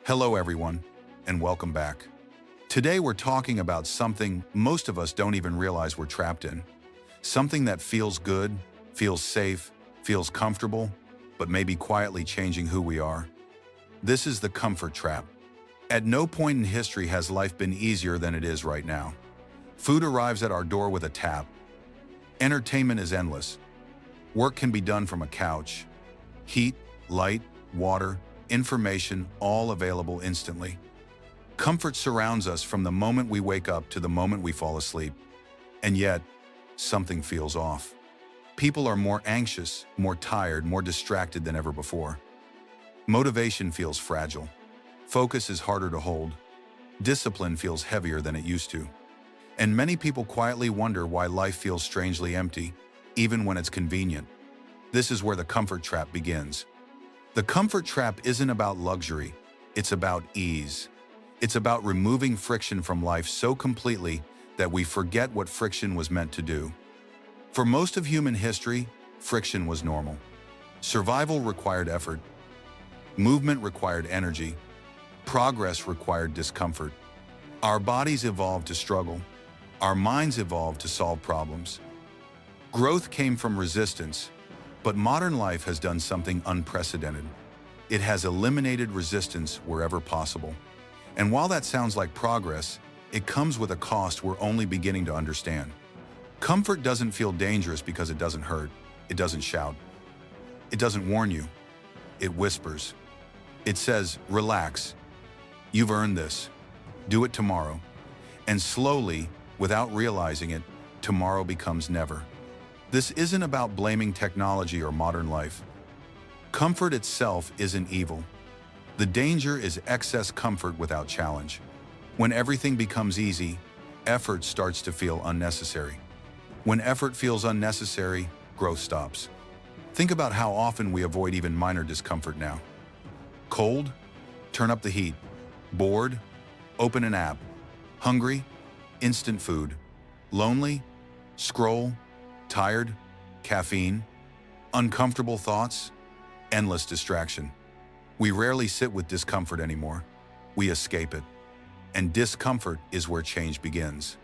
Hello everyone, and welcome back. Today we're talking about something most of us don't even realize we're trapped in. Something that feels good, feels safe, feels comfortable, but maybe quietly changing who we are. This is the comfort trap. At no point in history has life been easier than it is right now. Food arrives at our door with a tap. Entertainment is endless. Work can be done from a couch. Heat, light, water, information, all available instantly. Comfort surrounds us from the moment we wake up to the moment we fall asleep. And yet, something feels off. People are more anxious, more tired, more distracted than ever before. Motivation feels fragile. Focus is harder to hold. Discipline feels heavier than it used to. And many people quietly wonder why life feels strangely empty, even when it's convenient. This is where the comfort trap begins. The comfort trap isn't about luxury, it's about ease. It's about removing friction from life so completely that we forget what friction was meant to do. For most of human history, friction was normal. Survival required effort. Movement required energy. Progress required discomfort. Our bodies evolved to struggle. Our minds evolved to solve problems. Growth came from resistance. But modern life has done something unprecedented. It has eliminated resistance wherever possible. And while that sounds like progress, it comes with a cost we're only beginning to understand. Comfort doesn't feel dangerous because it doesn't hurt. It doesn't shout. It doesn't warn you. It whispers. It says, relax. You've earned this. Do it tomorrow. And slowly, without realizing it, tomorrow becomes never. This isn't about blaming technology or modern life. Comfort itself isn't evil. The danger is excess comfort without challenge. When everything becomes easy, effort starts to feel unnecessary. When effort feels unnecessary, growth stops. Think about how often we avoid even minor discomfort now. Cold? Turn up the heat. Bored? Open an app. Hungry? Instant food. Lonely? Scroll. Tired? Caffeine? Uncomfortable thoughts? Endless distraction. We rarely sit with discomfort anymore. We escape it. And discomfort is where change begins.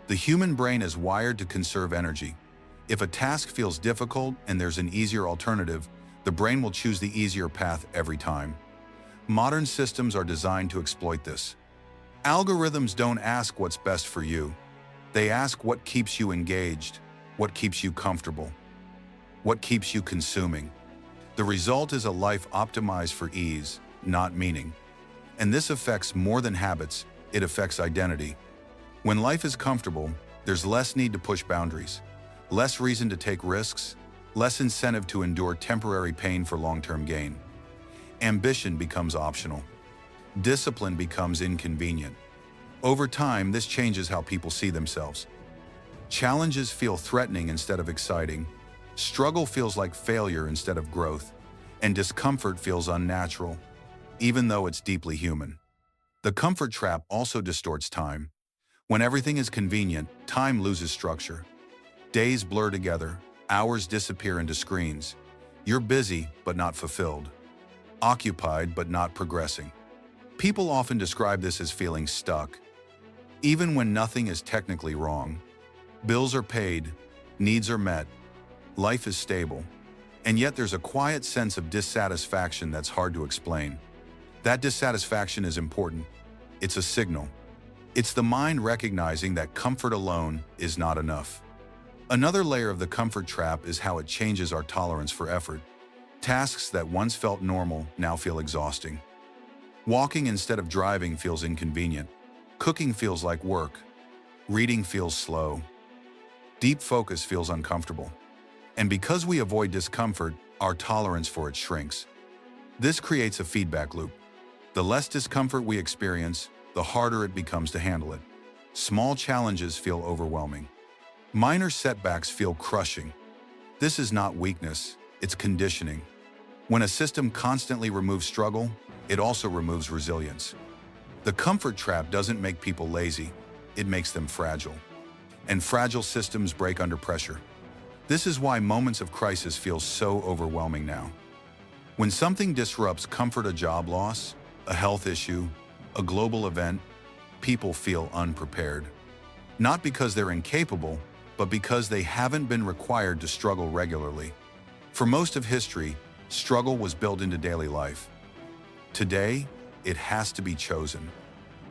The human brain is wired to conserve energy. If a task feels difficult and there's an easier alternative, the brain will choose the easier path every time. Modern systems are designed to exploit this. Algorithms don't ask what's best for you. They ask what keeps you engaged. What keeps you comfortable? What keeps you consuming? The result is a life optimized for ease, not meaning. And this affects more than habits, it affects identity. When life is comfortable, there's less need to push boundaries, less reason to take risks, less incentive to endure temporary pain for long-term gain. Ambition becomes optional. Discipline becomes inconvenient. Over time, this changes how people see themselves. Challenges feel threatening instead of exciting. Struggle feels like failure instead of growth. And discomfort feels unnatural, even though it's deeply human. The comfort trap also distorts time. When everything is convenient, time loses structure. Days blur together, hours disappear into screens. You're busy, but not fulfilled. Occupied, but not progressing. People often describe this as feeling stuck, even when nothing is technically wrong. Bills are paid, needs are met, life is stable, and yet there's a quiet sense of dissatisfaction that's hard to explain. That dissatisfaction is important. It's a signal. It's the mind recognizing that comfort alone is not enough. Another layer of the comfort trap is how it changes our tolerance for effort. Tasks that once felt normal now feel exhausting. Walking instead of driving feels inconvenient. Cooking feels like work. Reading feels slow. Deep focus feels uncomfortable. And because we avoid discomfort, our tolerance for it shrinks. This creates a feedback loop. The less discomfort we experience, the harder it becomes to handle it. Small challenges feel overwhelming. Minor setbacks feel crushing. This is not weakness, it's conditioning. When a system constantly removes struggle, it also removes resilience. The comfort trap doesn't make people lazy, it makes them fragile. And fragile systems break under pressure. This is why moments of crisis feel so overwhelming now. When something disrupts comfort, a job loss, a health issue, a global event, people feel unprepared. Not because they're incapable, but because they haven't been required to struggle regularly. For most of history, struggle was built into daily life. Today, it has to be chosen.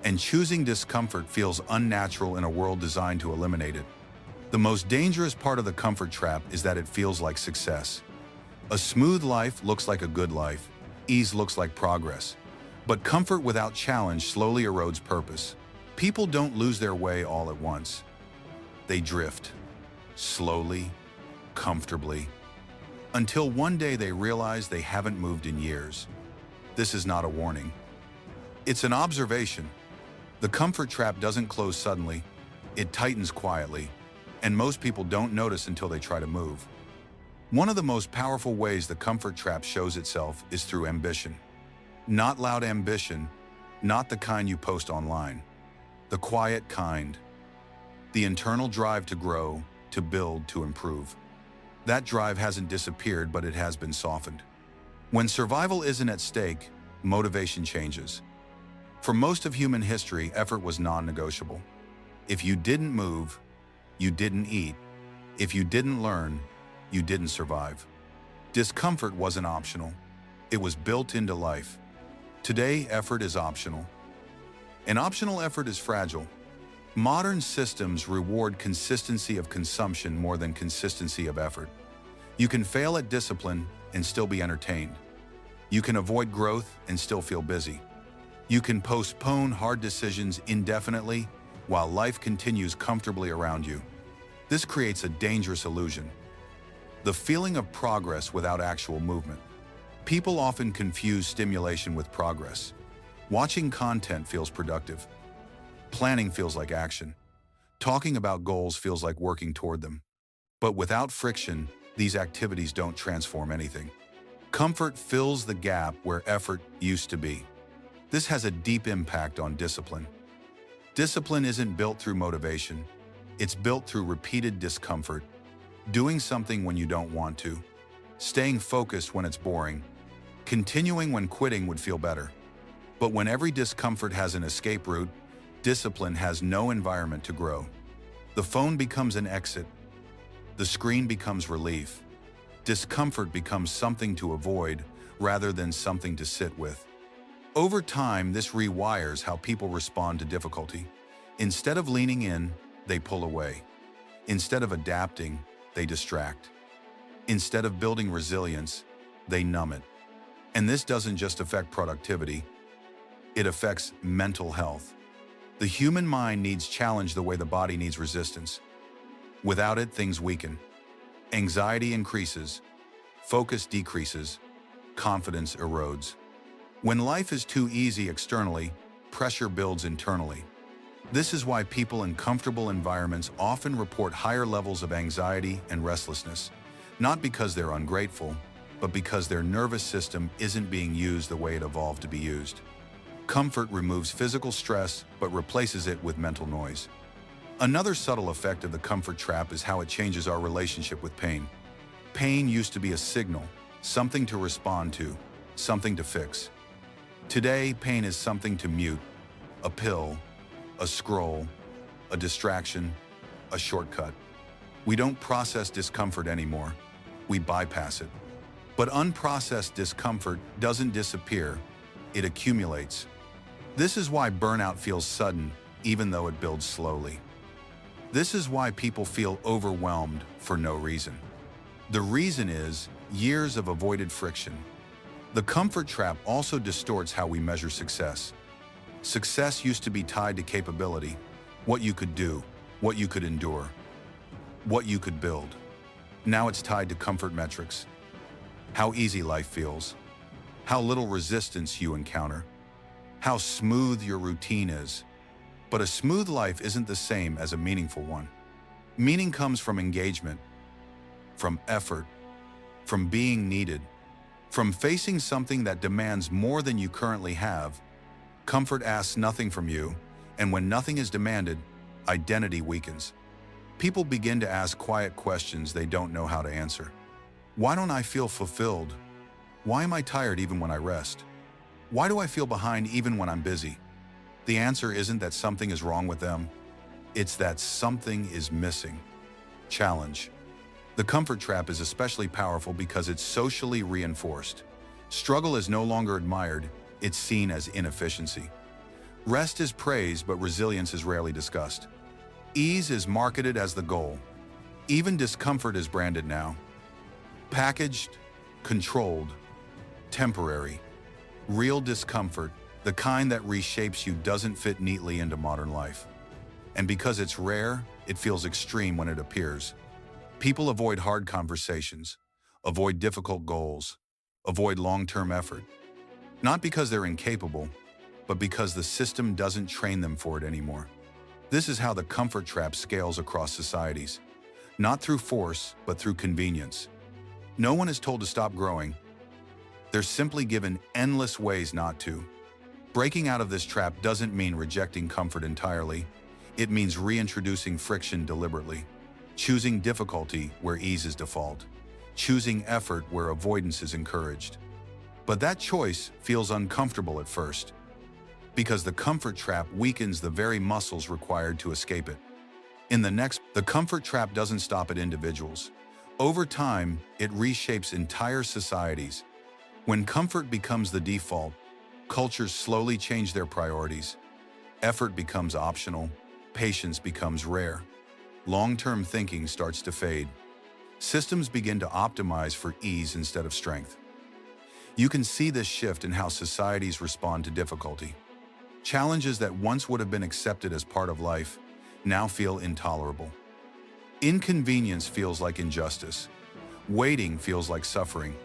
And choosing discomfort feels unnatural in a world designed to eliminate it. The most dangerous part of the comfort trap is that it feels like success. A smooth life looks like a good life. Ease looks like progress. But comfort without challenge slowly erodes purpose. People don't lose their way all at once. They drift, slowly, comfortably, until one day they realize they haven't moved in years. This is not a warning. It's an observation. The comfort trap doesn't close suddenly, it tightens quietly, and most people don't notice until they try to move. One of the most powerful ways the comfort trap shows itself is through ambition. Not loud ambition, not the kind you post online. The quiet kind. The internal drive to grow, to build, to improve. That drive hasn't disappeared, but it has been softened. When survival isn't at stake, motivation changes. For most of human history, effort was non-negotiable. If you didn't move, you didn't eat. If you didn't learn, you didn't survive. Discomfort wasn't optional. It was built into life. Today, effort is optional. And optional effort is fragile. Modern systems reward consistency of consumption more than consistency of effort. You can fail at discipline and still be entertained. You can avoid growth and still feel busy. You can postpone hard decisions indefinitely while life continues comfortably around you. This creates a dangerous illusion. The feeling of progress without actual movement. People often confuse stimulation with progress. Watching content feels productive. Planning feels like action. Talking about goals feels like working toward them. But without friction, these activities don't transform anything. Comfort fills the gap where effort used to be. This has a deep impact on discipline. Discipline isn't built through motivation. It's built through repeated discomfort. Doing something when you don't want to. Staying focused when it's boring. Continuing when quitting would feel better. But when every discomfort has an escape route, discipline has no environment to grow. The phone becomes an exit. The screen becomes relief. Discomfort becomes something to avoid rather than something to sit with. Over time, this rewires how people respond to difficulty. Instead of leaning in, they pull away. Instead of adapting, they distract. Instead of building resilience, they numb it. And this doesn't just affect productivity, it affects mental health. The human mind needs challenge the way the body needs resistance. Without it, things weaken. Anxiety increases, focus decreases, confidence erodes. When life is too easy externally, pressure builds internally. This is why people in comfortable environments often report higher levels of anxiety and restlessness, not because they're ungrateful, but because their nervous system isn't being used the way it evolved to be used. Comfort removes physical stress, but replaces it with mental noise. Another subtle effect of the comfort trap is how it changes our relationship with pain. Pain used to be a signal, something to respond to, something to fix. Today, pain is something to mute, a pill, a scroll, a distraction, a shortcut. We don't process discomfort anymore, we bypass it. But unprocessed discomfort doesn't disappear, it accumulates. This is why burnout feels sudden, even though it builds slowly. This is why people feel overwhelmed for no reason. The reason is years of avoided friction. The comfort trap also distorts how we measure success. Success used to be tied to capability, what you could do, what you could endure, what you could build. Now it's tied to comfort metrics. How easy life feels, how little resistance you encounter, how smooth your routine is. But a smooth life isn't the same as a meaningful one. Meaning comes from engagement, from effort, from being needed, from facing something that demands more than you currently have. Comfort asks nothing from you, and when nothing is demanded, identity weakens. People begin to ask quiet questions they don't know how to answer. Why don't I feel fulfilled? Why am I tired even when I rest? Why do I feel behind even when I'm busy? The answer isn't that something is wrong with them. It's that something is missing. Challenge. The comfort trap is especially powerful because it's socially reinforced. Struggle is no longer admired, it's seen as inefficiency. Rest is praised, but resilience is rarely discussed. Ease is marketed as the goal. Even discomfort is branded now. Packaged, controlled, temporary. Real discomfort, the kind that reshapes you, doesn't fit neatly into modern life. And because it's rare, it feels extreme when it appears. People avoid hard conversations, avoid difficult goals, avoid long-term effort. Not because they're incapable, but because the system doesn't train them for it anymore. This is how the comfort trap scales across societies. Not through force, but through convenience. No one is told to stop growing. They're simply given endless ways not to. Breaking out of this trap doesn't mean rejecting comfort entirely. It means reintroducing friction deliberately. Choosing difficulty where ease is default. Choosing effort where avoidance is encouraged. But that choice feels uncomfortable at first, because the comfort trap weakens the very muscles required to escape it. The comfort trap doesn't stop at individuals. Over time, it reshapes entire societies. When comfort becomes the default, cultures slowly change their priorities. Effort becomes optional, patience becomes rare. Long-term thinking starts to fade. Systems begin to optimize for ease instead of strength. You can see this shift in how societies respond to difficulty. Challenges that once would have been accepted as part of life now feel intolerable. Inconvenience feels like injustice. Waiting feels like suffering.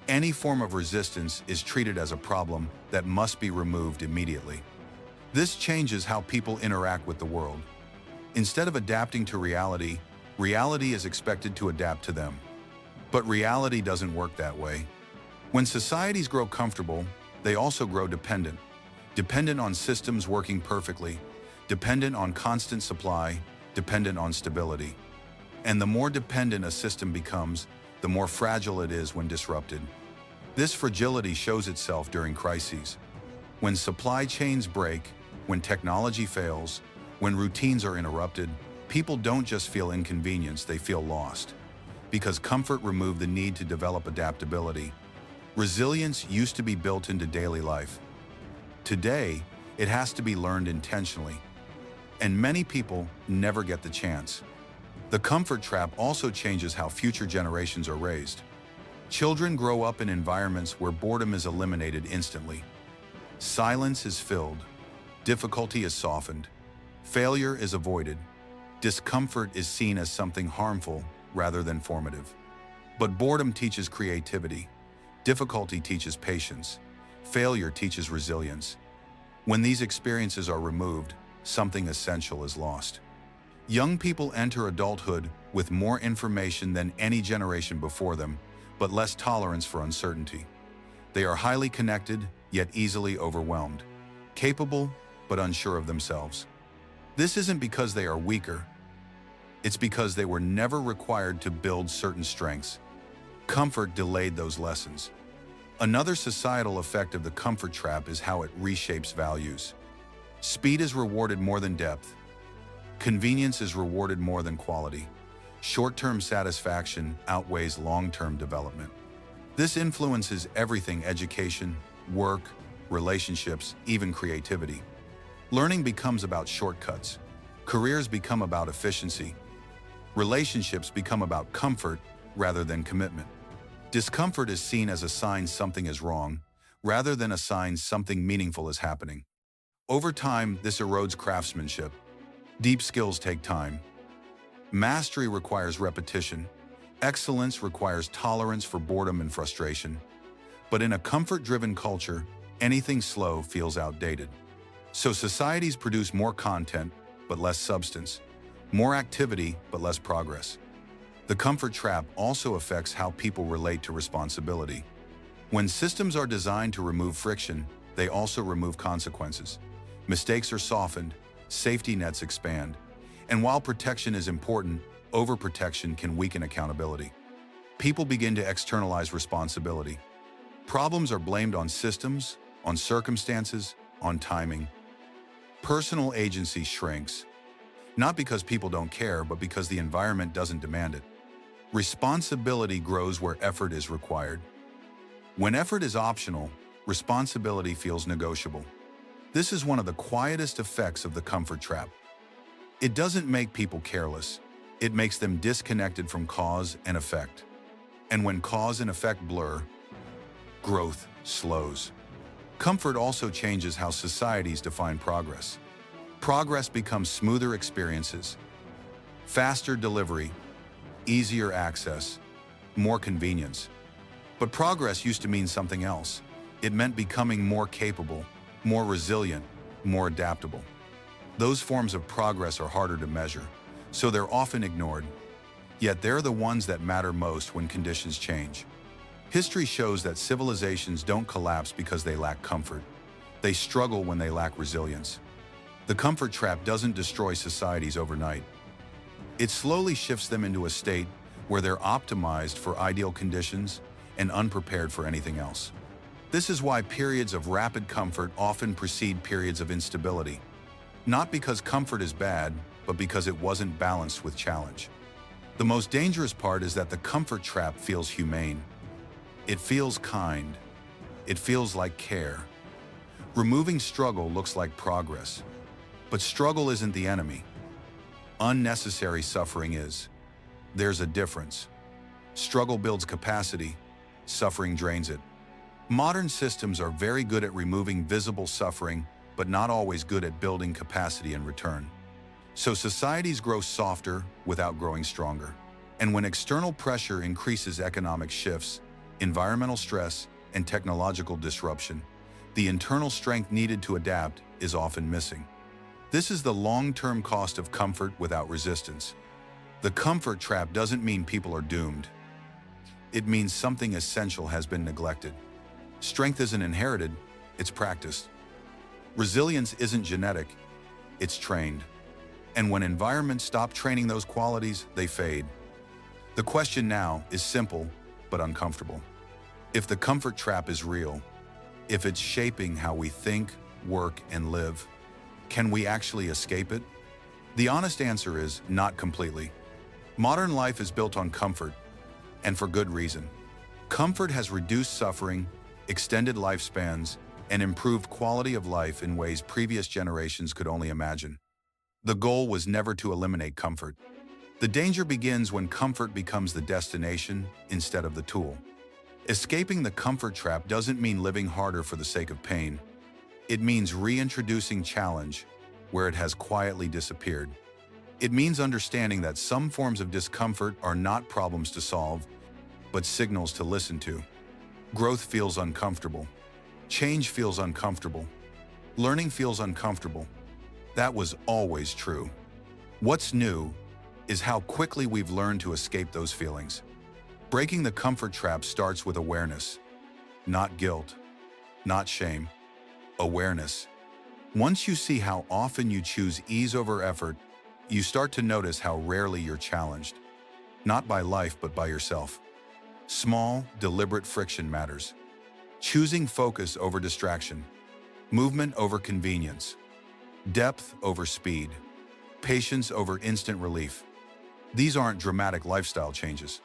Any form of resistance is treated as a problem that must be removed immediately. This changes how people interact with the world. Instead of adapting to reality, reality is expected to adapt to them. But reality doesn't work that way. When societies grow comfortable, they also grow dependent. Dependent on systems working perfectly, dependent on constant supply, dependent on stability. And the more dependent a system becomes, the more fragile it is when disrupted. This fragility shows itself during crises. When supply chains break, when technology fails, when routines are interrupted, people don't just feel inconvenience, they feel lost. Because comfort removed the need to develop adaptability. Resilience used to be built into daily life. Today, it has to be learned intentionally. And many people never get the chance. The comfort trap also changes how future generations are raised. Children grow up in environments where boredom is eliminated instantly. Silence is filled. Difficulty is softened. Failure is avoided. Discomfort is seen as something harmful rather than formative. But boredom teaches creativity. Difficulty teaches patience. Failure teaches resilience. When these experiences are removed, something essential is lost. Young people enter adulthood with more information than any generation before them, but less tolerance for uncertainty. They are highly connected, yet easily overwhelmed. Capable, but unsure of themselves. This isn't because they are weaker. It's because they were never required to build certain strengths. Comfort delayed those lessons. Another societal effect of the comfort trap is how it reshapes values. Speed is rewarded more than depth. Convenience is rewarded more than quality. Short-term satisfaction outweighs long-term development. This influences everything: education, work, relationships, even creativity. Learning becomes about shortcuts. Careers become about efficiency. Relationships become about comfort rather than commitment. Discomfort is seen as a sign something is wrong, rather than a sign something meaningful is happening. Over time, this erodes craftsmanship. Deep skills take time. Mastery requires repetition. Excellence requires tolerance for boredom and frustration. But in a comfort-driven culture, anything slow feels outdated. So societies produce more content, but less substance. More activity, but less progress. The comfort trap also affects how people relate to responsibility. When systems are designed to remove friction, they also remove consequences. Mistakes are softened, safety nets expand, and while protection is important, overprotection can weaken accountability. People begin to externalize responsibility. Problems are blamed on systems, on circumstances, on timing. Personal agency shrinks, not because people don't care, but because the environment doesn't demand it. Responsibility grows where effort is required. When effort is optional, responsibility feels negotiable. This is one of the quietest effects of the comfort trap. It doesn't make people careless. It makes them disconnected from cause and effect. And when cause and effect blur, growth slows. Comfort also changes how societies define progress. Progress becomes smoother experiences, faster delivery, easier access, more convenience. But progress used to mean something else. It meant becoming more capable, more resilient, more adaptable. Those forms of progress are harder to measure, so they're often ignored. Yet they're the ones that matter most when conditions change. History shows that civilizations don't collapse because they lack comfort. They struggle when they lack resilience. The comfort trap doesn't destroy societies overnight. It slowly shifts them into a state where they're optimized for ideal conditions and unprepared for anything else. This is why periods of rapid comfort often precede periods of instability. Not because comfort is bad, but because it wasn't balanced with challenge. The most dangerous part is that the comfort trap feels humane. It feels kind. It feels like care. Removing struggle looks like progress. But struggle isn't the enemy. Unnecessary suffering is. There's a difference. Struggle builds capacity. Suffering drains it. Modern systems are very good at removing visible suffering, but not always good at building capacity in return. So societies grow softer without growing stronger. And when external pressure increases economic shifts, environmental stress, and technological disruption, the internal strength needed to adapt is often missing. This is the long-term cost of comfort without resistance. The comfort trap doesn't mean people are doomed. It means something essential has been neglected. Strength isn't inherited, it's practiced. Resilience isn't genetic, it's trained. And when environments stop training those qualities, they fade. The question now is simple but uncomfortable. If the comfort trap is real, if it's shaping how we think, work, and live, can we actually escape it? The honest answer is not completely. Modern life is built on comfort, and for good reason. Comfort has reduced suffering, extended lifespans, and improved quality of life in ways previous generations could only imagine. The goal was never to eliminate comfort. The danger begins when comfort becomes the destination instead of the tool. Escaping the comfort trap doesn't mean living harder for the sake of pain. It means reintroducing challenge where it has quietly disappeared. It means understanding that some forms of discomfort are not problems to solve, but signals to listen to. Growth feels uncomfortable. Change feels uncomfortable. Learning feels uncomfortable. That was always true. What's new is how quickly we've learned to escape those feelings. Breaking the comfort trap starts with awareness, not guilt, not shame. Awareness. Once you see how often you choose ease over effort, you start to notice how rarely you're challenged. Not by life, but by yourself. Small, deliberate friction matters. Choosing focus over distraction, movement over convenience, depth over speed, patience over instant relief. These aren't dramatic lifestyle changes.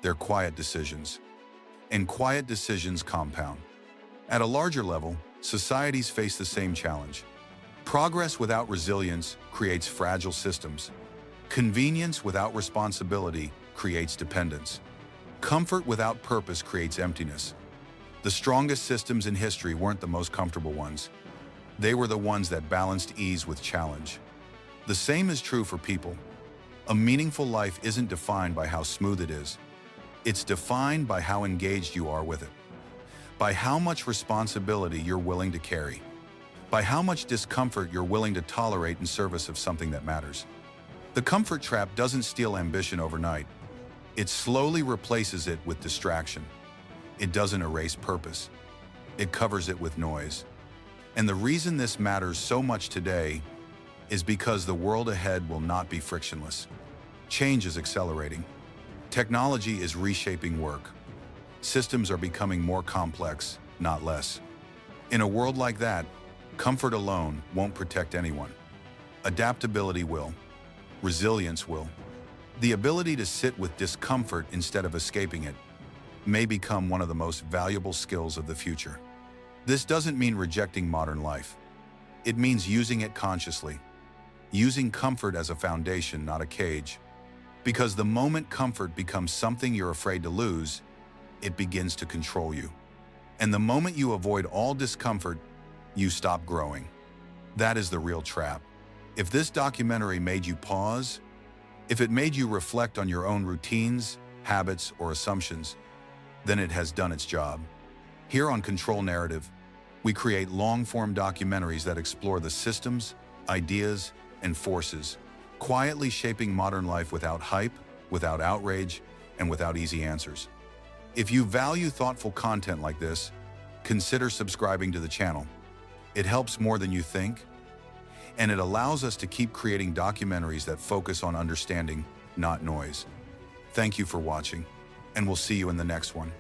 They're quiet decisions. And quiet decisions compound. At a larger level, societies face the same challenge. Progress without resilience creates fragile systems. Convenience without responsibility creates dependence. Comfort without purpose creates emptiness. The strongest systems in history weren't the most comfortable ones. They were the ones that balanced ease with challenge. The same is true for people. A meaningful life isn't defined by how smooth it is. It's defined by how engaged you are with it. By how much responsibility you're willing to carry. By how much discomfort you're willing to tolerate in service of something that matters. The comfort trap doesn't steal ambition overnight. It slowly replaces it with distraction. It doesn't erase purpose. It covers it with noise. And the reason this matters so much today is because the world ahead will not be frictionless. Change is accelerating. Technology is reshaping work. Systems are becoming more complex, not less. In a world like that, comfort alone won't protect anyone. Adaptability will. Resilience will. The ability to sit with discomfort instead of escaping it may become one of the most valuable skills of the future. This doesn't mean rejecting modern life. It means using it consciously, using comfort as a foundation, not a cage. Because the moment comfort becomes something you're afraid to lose, it begins to control you. And the moment you avoid all discomfort, you stop growing. That is the real trap. If this documentary made you pause, if it made you reflect on your own routines, habits, or assumptions, then it has done its job. Here on Control Narrative, we create long-form documentaries that explore the systems, ideas, and forces, quietly shaping modern life without hype, without outrage, and without easy answers. If you value thoughtful content like this, consider subscribing to the channel. It helps more than you think, and it allows us to keep creating documentaries that focus on understanding, not noise. Thank you for watching, and we'll see you in the next one.